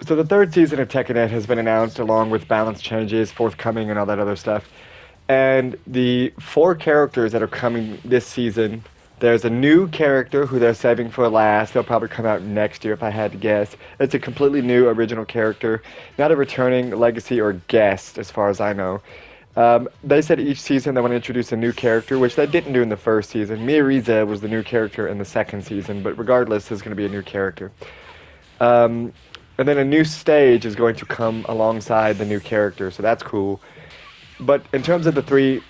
So the third season of Tekken has been announced along with balance changes forthcoming and all that other stuff. And the four characters that are coming this season, there's a new character who they're saving for last. They'll probably come out next year if I had to guess. It's a completely new original character, not a returning legacy or guest as far as I know. They said each season they want to introduce a new character, which they didn't do in the first season. Miriza was the new character in the second season, but regardless, there's going to be a new character. Um, and then a new stage is going to come alongside the new character, so that's cool. But in terms of the three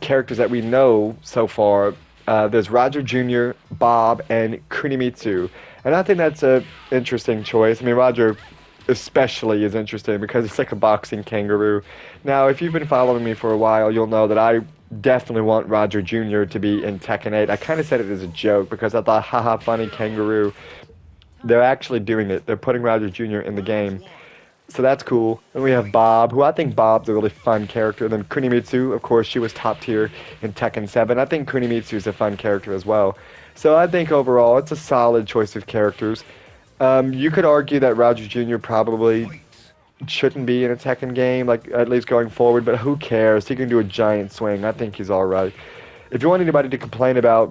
characters that we know so far, there's Roger Jr., Bob, and Kunimitsu. And I think that's a interesting choice. I mean, Roger especially is interesting because he's like a boxing kangaroo. Now, if you've been following me for a while, you'll know that I definitely want Roger Jr. to be in Tekken 8. I kind of said it as a joke because I thought, haha, funny kangaroo. They're actually doing it. They're putting Roger Jr. in the game. So that's cool. And we have Bob, who I think Bob's a really fun character. And then Kunimitsu, of course, she was top tier in Tekken 7. I think Kunimitsu is a fun character as well. So I think overall it's a solid choice of characters. You could argue that Roger Jr. probably shouldn't be in a Tekken game, like at least going forward, but who cares? He can do a giant swing. I think he's all right. If you want anybody to complain about,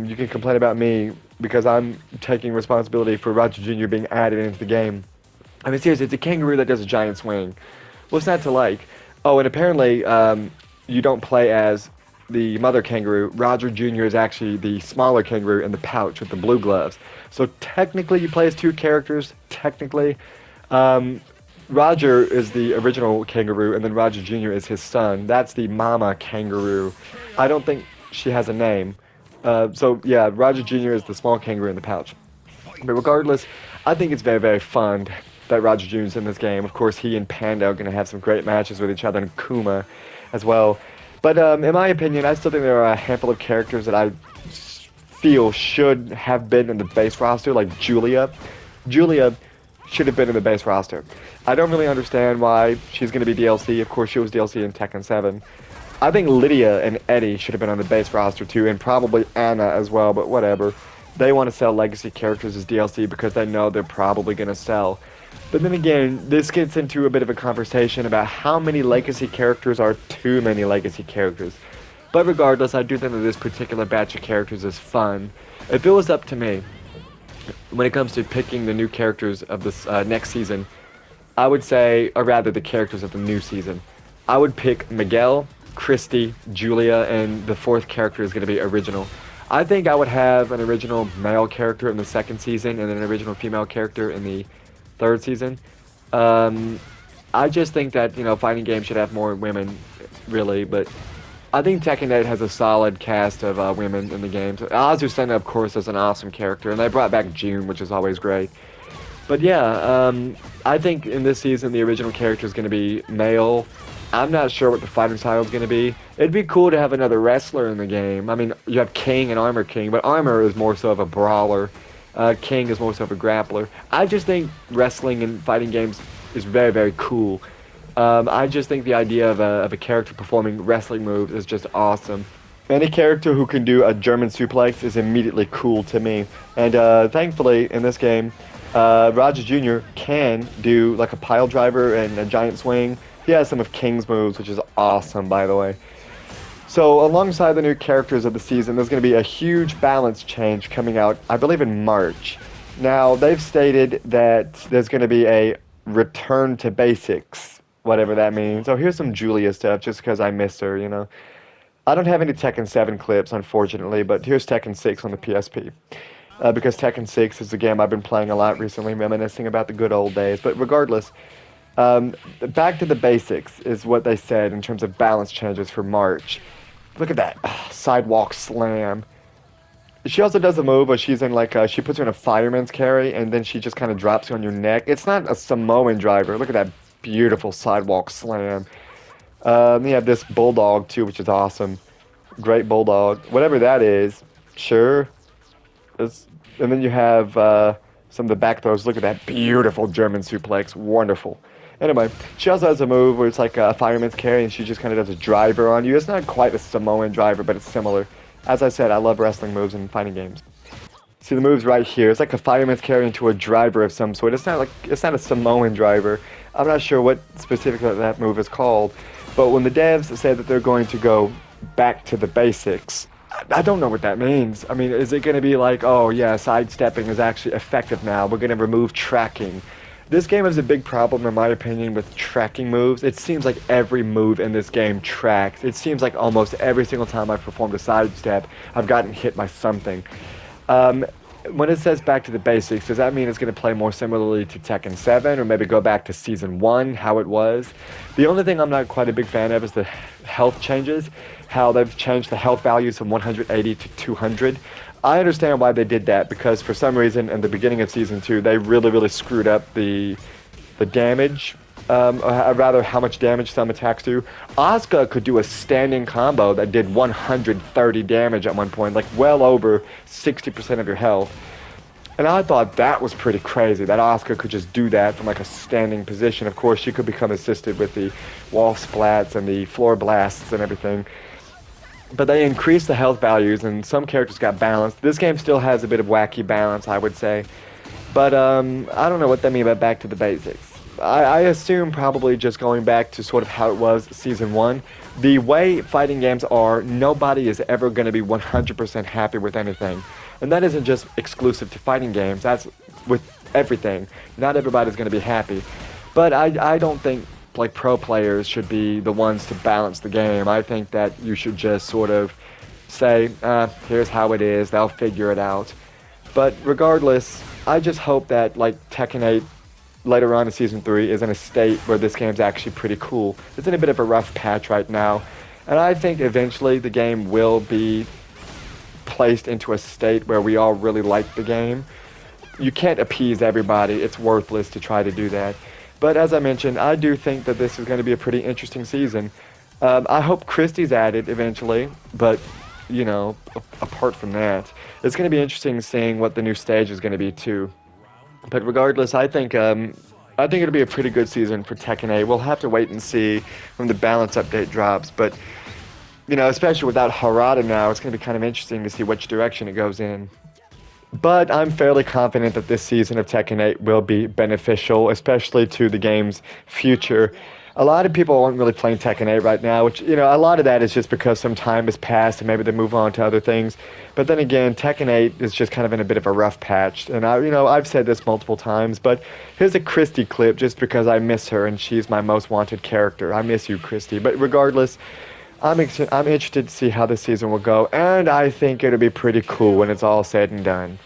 you can complain about me because I'm taking responsibility for Roger Jr. being added into the game. I mean, seriously, it's a kangaroo that does a giant swing. What's not to like? Oh, and apparently, you don't play as the mother kangaroo. Roger Jr. is actually the smaller kangaroo in the pouch with the blue gloves. So technically, you play as two characters. Technically, Roger is the original kangaroo, and then Roger Jr. is his son. That's the mama kangaroo. I don't think she has a name. So yeah, Roger Jr. is the small kangaroo in the pouch. But regardless, I think it's very, very fun that Roger Jr. is in this game. Of course, he and Panda are going to have some great matches with each other, and Kuma as well. But in my opinion, I still think there are a handful of characters that I feel should have been in the base roster, like Julia. Julia should have been in the base roster. I don't really understand why she's going to be DLC. Of course, she was DLC in Tekken 7. I think Lydia and Eddie should have been on the base roster too, and probably Anna as well, but whatever. They want to sell legacy characters as DLC because they know they're probably going to sell. But then again, this gets into a bit of a conversation about how many legacy characters are too many legacy characters. But regardless, I do think that this particular batch of characters is fun. If it was up to me, when it comes to picking the new characters of this next season, I would say, or rather the characters of the new season, I would pick Miguel, Christie, Julia, and the fourth character is going to be original. I think I would have an original male character in the second season and then an original female character in the third season. I just think that, fighting games should have more women, really, but I think Tekken 8 has a solid cast of women in the game. So Azucena, of course, is an awesome character, and they brought back June, which is always great. But yeah, I think in this season the original character is going to be male. I'm not sure what the fighting style is going to be. It'd be cool to have another wrestler in the game. I mean, you have King and Armor King, but Armor is more so of a brawler. King is more so of a grappler. I just think wrestling and fighting games is very, very cool. I just think the idea of a character performing wrestling moves is just awesome. Any character who can do a German suplex is immediately cool to me. And thankfully, in this game, Roger Jr. can do like a pile driver and a giant swing. He has some of King's moves, which is awesome, by the way. So alongside the new characters of the season, there's going to be a huge balance change coming out, I believe in March. Now, they've stated that there's going to be a return to basics, whatever that means. So here's some Julia stuff, just because I missed her. I don't have any Tekken 7 clips, unfortunately, but here's Tekken 6 on the PSP. Because Tekken 6 is a game I've been playing a lot recently, reminiscing about the good old days. But regardless, back to the basics is what they said in terms of balance changes for March. Look at that. Sidewalk slam. She also does a move where she's in she puts her in a fireman's carry and then she just kind of drops you on your neck. It's not a Samoan driver. Look at that beautiful sidewalk slam. You have this bulldog too, which is awesome. Great bulldog. Whatever that is, sure. And then you have some of the back throws. Look at that beautiful German suplex. Wonderful. Anyway, she also has a move where it's like a fireman's carry and she just kind of does a driver on you. It's not quite a Samoan driver, but it's similar. As I said, I love wrestling moves in fighting games. See the moves right here. It's like a fireman's carry into a driver of some sort. It's not a Samoan driver. I'm not sure what specifically that move is called, but when the devs say that they're going to go back to the basics, I don't know what that means. I mean, is it going to be like, oh yeah, sidestepping is actually effective now. We're going to remove tracking. This game has a big problem, in my opinion, with tracking moves. It seems like every move in this game tracks. It seems like almost every single time I've performed a sidestep, I've gotten hit by something. When it says back to the basics, does that mean it's going to play more similarly to Tekken 7 or maybe go back to Season 1, how it was? The only thing I'm not quite a big fan of is the health changes, how they've changed the health values from 180 to 200. I understand why they did that, because for some reason in the beginning of Season 2, they really screwed up the damage, or rather how much damage some attacks do. Asuka could do a standing combo that did 130 damage at one point, like well over 60% of your health. And I thought that was pretty crazy, that Asuka could just do that from like a standing position. Of course, she could become assisted with the wall splats and the floor blasts and everything. But they increased the health values and some characters got balanced. This game still has a bit of wacky balance, I would say. But I don't know what they mean by back to the basics. I assume probably just going back to sort of how it was Season 1. The way fighting games are, nobody is ever going to be 100% happy with anything. And that isn't just exclusive to fighting games, that's with everything. Not everybody's going to be happy. But I don't think like pro players should be the ones to balance the game. I think that you should just sort of say, here's how it is, they'll figure it out. But regardless, I just hope that like Tekken 8 later on in Season 3 is in a state where this game's actually pretty cool. It's in a bit of a rough patch right now, and I think eventually the game will be placed into a state where we all really like the game. You can't appease everybody, it's worthless to try to do that. But as I mentioned, I do think that this is going to be a pretty interesting season. I hope Christie's added eventually, but you know, apart from that, it's going to be interesting seeing what the new stage is going to be too. But regardless, I think it'll be a pretty good season for Tekken 8. We'll have to wait and see when the balance update drops. But you know, especially without Harada now, it's going to be kind of interesting to see which direction it goes in. But I'm fairly confident that this season of Tekken 8 will be beneficial, especially to the game's future. A lot of people aren't really playing Tekken 8 right now, which, you know, a lot of that is just because some time has passed and maybe they move on to other things. But then again, Tekken 8 is just kind of in a bit of a rough patch. And, I've said this multiple times, but here's a Christie clip just because I miss her and she's my most wanted character. I miss you, Christie. But regardless, I'm interested to see how this season will go, and I think it'll be pretty cool when it's all said and done.